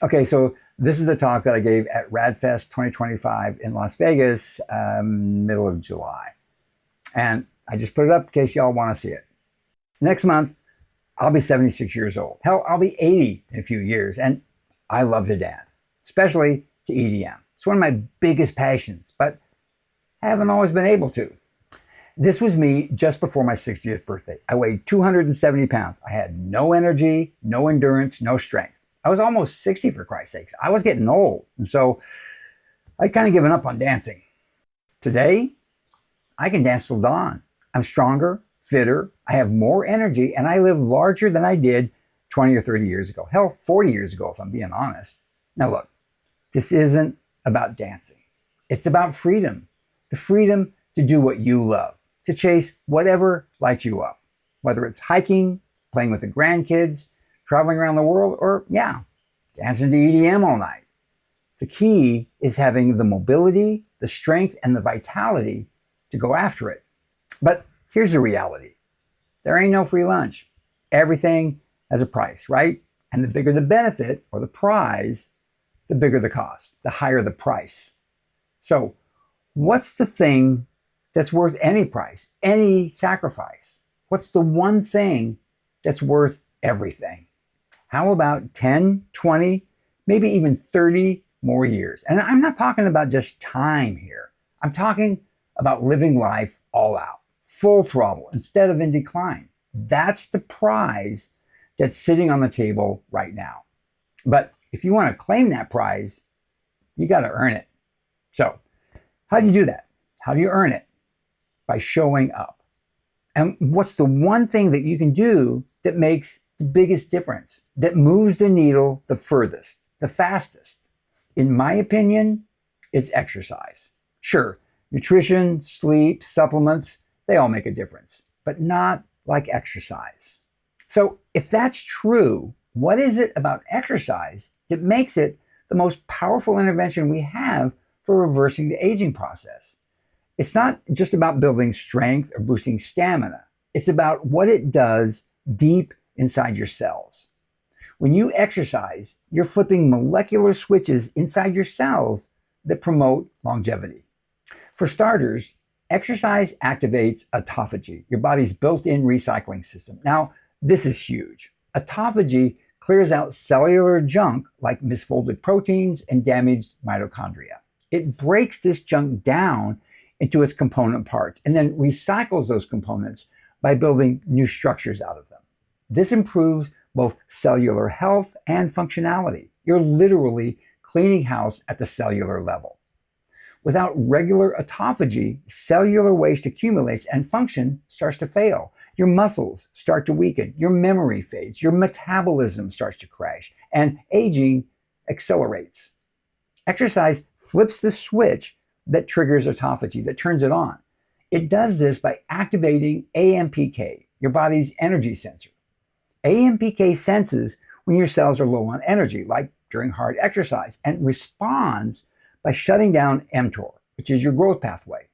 Okay, so this is the talk that I gave at RAADfest 2025 in Las Vegas, middle of July. And I just put it up in case y'all want to see it. Next month, I'll be 76 years old. Hell, I'll be 80 in a few years. And I love to dance, especially to EDM. It's one of my biggest passions, but I haven't always been able to. This was me just before my 60th birthday. I weighed 270 pounds. I had no energy, no endurance, no strength. I was almost 60 for Christ's sakes. I was getting old. And so I'd kind of given up on dancing. Today, I can dance till dawn. I'm stronger, fitter, I have more energy, and I live larger than I did 20 or 30 years ago. Hell, 40 years ago, if I'm being honest. Now look, this isn't about dancing. It's about freedom. The freedom to do what you love, to chase whatever lights you up. Whether it's hiking, playing with the grandkids, traveling around the world, or dancing to EDM all night. The key is having the mobility, the strength, and the vitality to go after it. But here's the reality. There ain't no free lunch. Everything has a price, right? And the bigger the benefit or the prize, the bigger the cost, the higher the price. So what's the thing that's worth any price, any sacrifice? What's the one thing that's worth everything? How about 10, 20, maybe even 30 more years? And I'm not talking about just time here. I'm talking about living life all out, full throttle, instead of in decline. That's the prize that's sitting on the table right now. But if you want to claim that prize, you got to earn it. So how do you do that? How do you earn it? By showing up. And what's the one thing that you can do that makes the biggest difference, that moves the needle the furthest, the fastest? In my opinion, it's exercise. Sure, nutrition, sleep, supplements, they all make a difference, but not like exercise. So if that's true, what is it about exercise that makes it the most powerful intervention we have for reversing the aging process? It's not just about building strength or boosting stamina. It's about what it does deep inside your cells. When you exercise, you're flipping molecular switches inside your cells that promote longevity. For starters, exercise activates autophagy, your body's built-in recycling system. Now, this is huge. Autophagy clears out cellular junk like misfolded proteins and damaged mitochondria. It breaks this junk down into its component parts and then recycles those components by building new structures out of them. This improves both cellular health and functionality. You're literally cleaning house at the cellular level. Without regular autophagy, cellular waste accumulates and function starts to fail. Your muscles start to weaken, your memory fades, your metabolism starts to crash, and aging accelerates. Exercise flips the switch that triggers autophagy, that turns it on. It does this by activating AMPK, your body's energy sensor. AMPK senses when your cells are low on energy, like during hard exercise, and responds by shutting down mTOR, which is your growth pathway.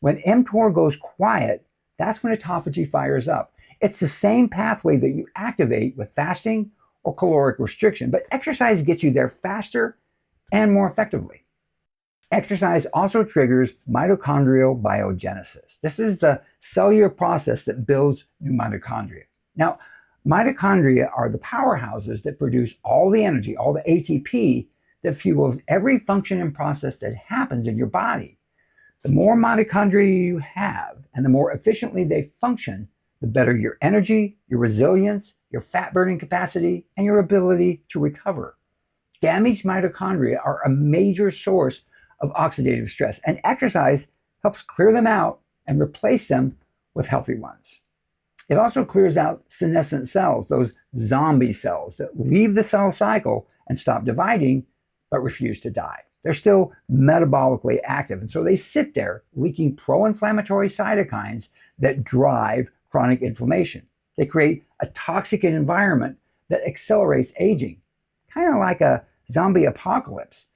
When mTOR goes quiet, that's when autophagy fires up. It's the same pathway that you activate with fasting or caloric restriction, but exercise gets you there faster and more effectively. Exercise also triggers mitochondrial biogenesis. This is the cellular process that builds new mitochondria. Now, mitochondria are the powerhouses that produce all the energy, all the ATP that fuels every function and process that happens in your body. The more mitochondria you have and the more efficiently they function, the better your energy, your resilience, your fat burning capacity, and your ability to recover. Damaged mitochondria are a major source of oxidative stress, and exercise helps clear them out and replace them with healthy ones. It also clears out senescent cells, those zombie cells that leave the cell cycle and stop dividing, but refuse to die. They're still metabolically active, and so they sit there leaking pro-inflammatory cytokines that drive chronic inflammation. They create a toxic environment that accelerates aging, kind of like a zombie apocalypse.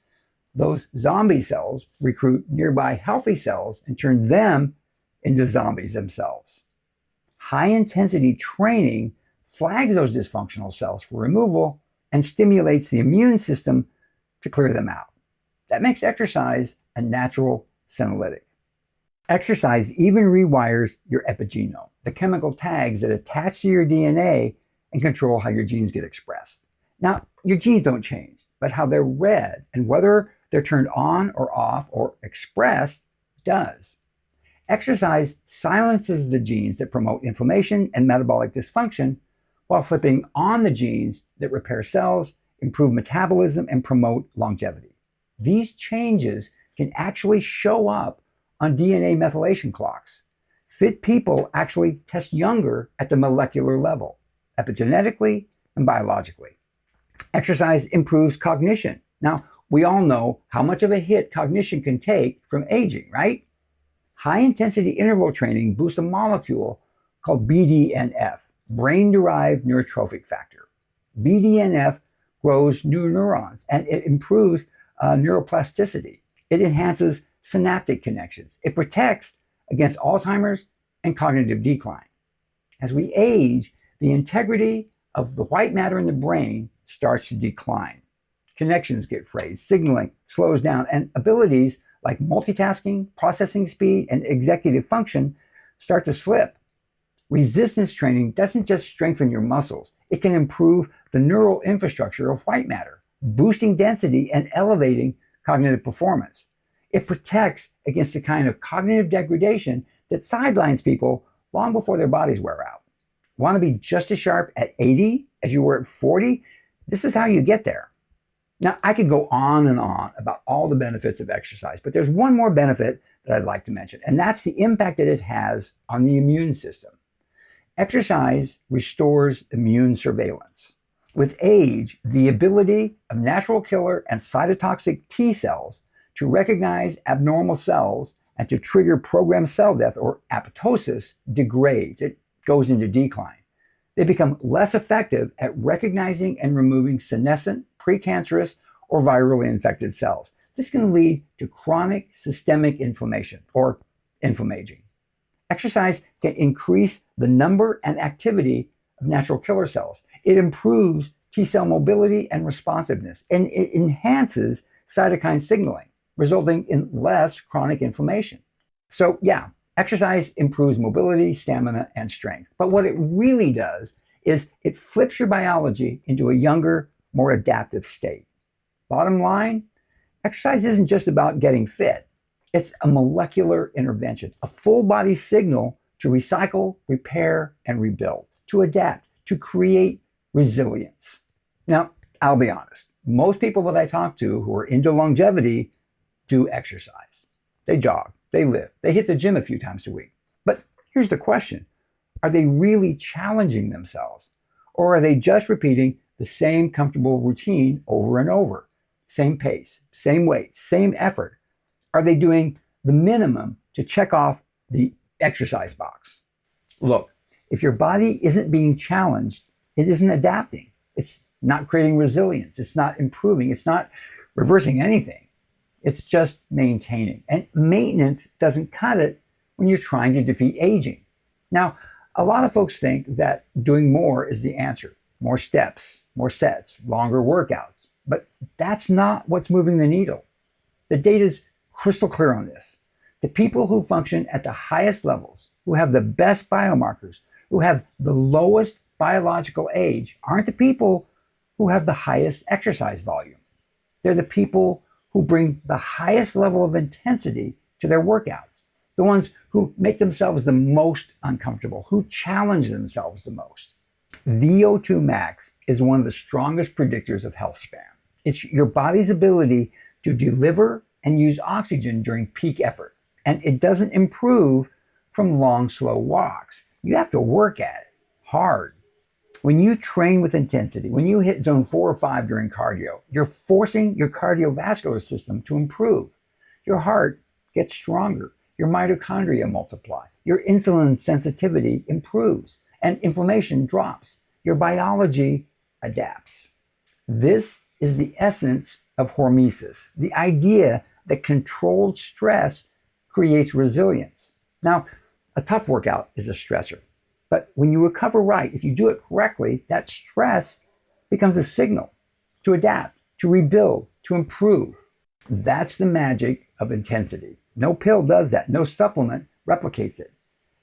Those zombie cells recruit nearby healthy cells and turn them into zombies themselves. High-intensity training flags those dysfunctional cells for removal and stimulates the immune system to clear them out. That makes exercise a natural senolytic. Exercise even rewires your epigenome, the chemical tags that attach to your DNA and control how your genes get expressed. Now, your genes don't change, but how they're read and whether they're turned on or off or expressed does. Exercise silences the genes that promote inflammation and metabolic dysfunction while flipping on the genes that repair cells, improve metabolism, and promote longevity. These changes can actually show up on DNA methylation clocks. Fit people actually test younger at the molecular level, epigenetically and biologically. Exercise improves cognition. Now, we all know how much of a hit cognition can take from aging, right? High-intensity interval training boosts a molecule called BDNF, brain-derived neurotrophic factor. BDNF grows new neurons and it improves neuroplasticity. It enhances synaptic connections. It protects against Alzheimer's and cognitive decline. As we age, the integrity of the white matter in the brain starts to decline. Connections get frayed, signaling slows down, and abilities like multitasking, processing speed, and executive function start to slip. Resistance training doesn't just strengthen your muscles, it can improve the neural infrastructure of white matter, boosting density and elevating cognitive performance. It protects against the kind of cognitive degradation that sidelines people long before their bodies wear out. Want to be just as sharp at 80 as you were at 40? This is how you get there. Now, I could go on and on about all the benefits of exercise, but there's one more benefit that I'd like to mention, and that's the impact that it has on the immune system. Exercise restores immune surveillance. With age, the ability of natural killer and cytotoxic T cells to recognize abnormal cells and to trigger programmed cell death or apoptosis degrades. It goes into decline. They become less effective at recognizing and removing senescent, precancerous, or virally infected cells. This can lead to chronic systemic inflammation or inflammaging. Exercise can increase the number and activity of natural killer cells. It improves T cell mobility and responsiveness, and it enhances cytokine signaling, resulting in less chronic inflammation. So yeah, exercise improves mobility, stamina, and strength. But what it really does is it flips your biology into a younger, more adaptive state. Bottom line, exercise isn't just about getting fit. It's a molecular intervention, a full body signal to recycle, repair, and rebuild, to adapt, to create resilience. Now, I'll be honest, most people that I talk to who are into longevity do exercise. They jog, they lift, they hit the gym a few times a week. But here's the question. Are they really challenging themselves? Or are they just repeating the same comfortable routine over and over? Same pace, same weight, same effort. Are they doing the minimum to check off the exercise box? Look, if your body isn't being challenged, it isn't adapting. It's not creating resilience. It's not improving. It's not reversing anything. It's just maintaining. And maintenance doesn't cut it when you're trying to defeat aging. Now, a lot of folks think that doing more is the answer. More steps, more sets, longer workouts. But that's not what's moving the needle. The data's crystal clear on this. The people who function at the highest levels, who have the best biomarkers, who have the lowest biological age, aren't the people who have the highest exercise volume. They're the people who bring the highest level of intensity to their workouts, the ones who make themselves the most uncomfortable, who challenge themselves the most. VO2 max is one of the strongest predictors of health span. It's your body's ability to deliver and use oxygen during peak effort. And it doesn't improve from long, slow walks. You have to work at it hard. When you train with intensity, when you hit zone 4 or 5 during cardio, you're forcing your cardiovascular system to improve. Your heart gets stronger. Your mitochondria multiply. Your insulin sensitivity improves and inflammation drops. Your biology adapts. This is the essence of hormesis, the idea that controlled stress creates resilience. Now, a tough workout is a stressor, but when you recover right, if you do it correctly, that stress becomes a signal. to adapt, to rebuild, to improve. That's the magic of intensity. No pill does that. No supplement replicates it.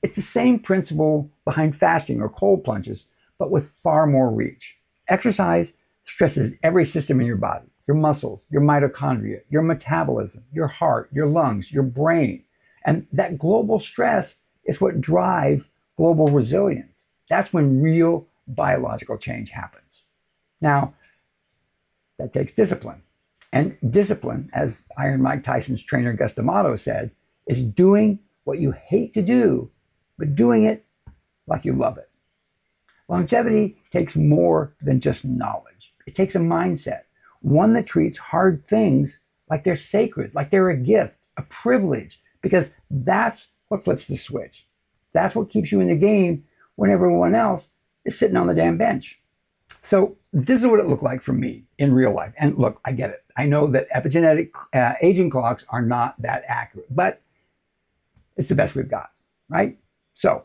It's the same principle behind fasting or cold plunges, but with far more reach. Exercise stresses every system in your body, your muscles, your mitochondria, your metabolism, your heart, your lungs, your brain. And that global stress is what drives global resilience. That's when real biological change happens. Now, that takes discipline. And discipline, as Iron Mike Tyson's trainer Gus D'Amato said, is doing what you hate to do, but doing it like you love it. Longevity takes more than just knowledge. It takes a mindset, one that treats hard things like they're sacred, like they're a gift, a privilege, because that's what flips the switch. That's what keeps you in the game when everyone else is sitting on the damn bench. So this is what it looked like for me in real life. And look, I get it. I know that epigenetic aging clocks are not that accurate, but it's the best we've got, right? So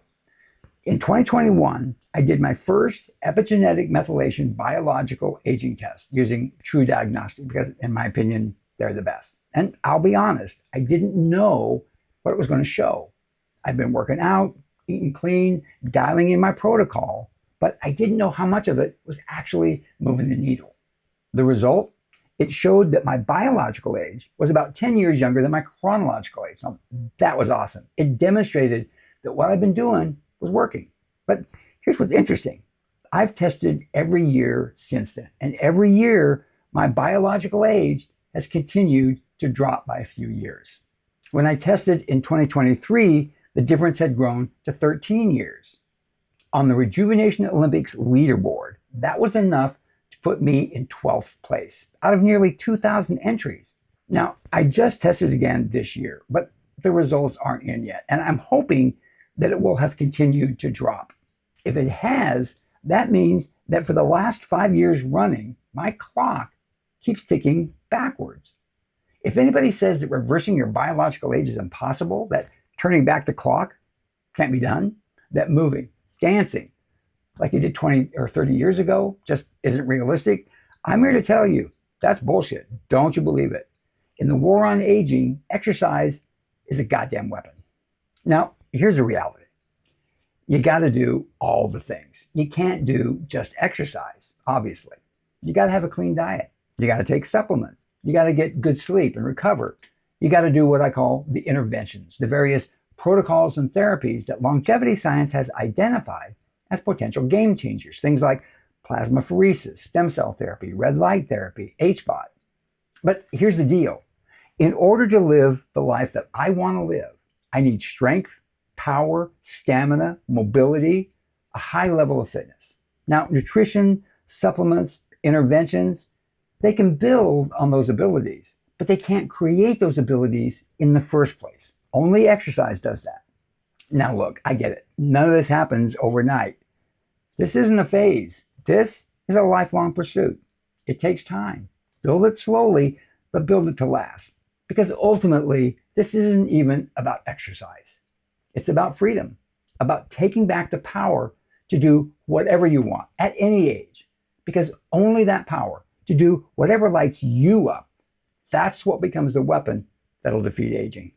in 2021, I did my first epigenetic methylation biological aging test using True Diagnostic because, in my opinion, they're the best. And I'll be honest, I didn't know what it was going to show. I've been working out, eating clean, dialing in my protocol, but I didn't know how much of it was actually moving the needle. The result? It showed that my biological age was about 10 years younger than my chronological age. Now, that was awesome. It demonstrated that what I've been doing was working. But here's what's interesting. I've tested every year since then, and every year my biological age has continued to drop by a few years. When I tested in 2023, the difference had grown to 13 years. On the Rejuvenation Olympics leaderboard, that was enough to put me in 12th place out of nearly 2,000 entries. Now, I just tested again this year, but the results aren't in yet, and I'm hoping that it will have continued to drop. If it has, that means that for the last 5 years running, my clock keeps ticking backwards. If anybody says that reversing your biological age is impossible, that turning back the clock can't be done, that moving, dancing, like you did 20 or 30 years ago, just isn't realistic, I'm here to tell you, that's bullshit. Don't you believe it. In the war on aging, exercise is a goddamn weapon. Now, here's the reality. You got to do all the things. You can't do just exercise, obviously. You got to have a clean diet. You got to take supplements. You got to get good sleep and recover. You got to do what I call the interventions, the various protocols and therapies that longevity science has identified as potential game changers. Things like plasmapheresis, stem cell therapy, red light therapy, HBOT. But here's the deal. In order to live the life that I want to live, I need strength, power, stamina, mobility, a high level of fitness. Now, nutrition, supplements, interventions, they can build on those abilities, but they can't create those abilities in the first place. Only exercise does that. Now, look, I get it. None of this happens overnight. This isn't a phase. This is a lifelong pursuit. It takes time. Build it slowly, but build it to last. Because ultimately, this isn't even about exercise. It's about freedom, about taking back the power to do whatever you want at any age. Because only that power to do whatever lights you up, that's what becomes the weapon that'll defeat aging.